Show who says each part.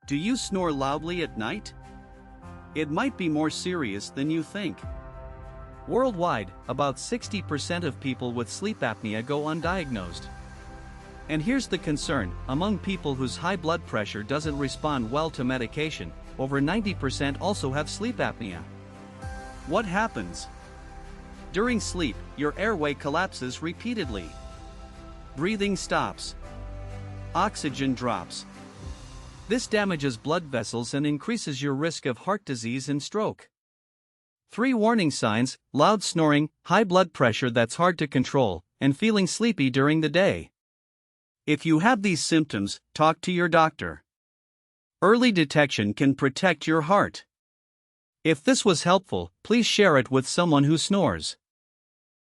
Speaker 1: Do you snore loudly at night? It might be more serious than you think. Worldwide, about 60% of people with sleep apnea go undiagnosed. And here's the concern: among people whose high blood pressure doesn't respond well to medication, over 90% also have sleep apnea. What happens? During sleep, your airway collapses repeatedly. Breathing stops. Oxygen drops. This damages blood vessels and increases your risk of heart disease and stroke. 3 warning signs: loud snoring, high blood pressure that's hard to control, and feeling sleepy during the day. If you have these symptoms, talk to your doctor. Early detection can protect your heart. If this was helpful, please share it with someone who snores.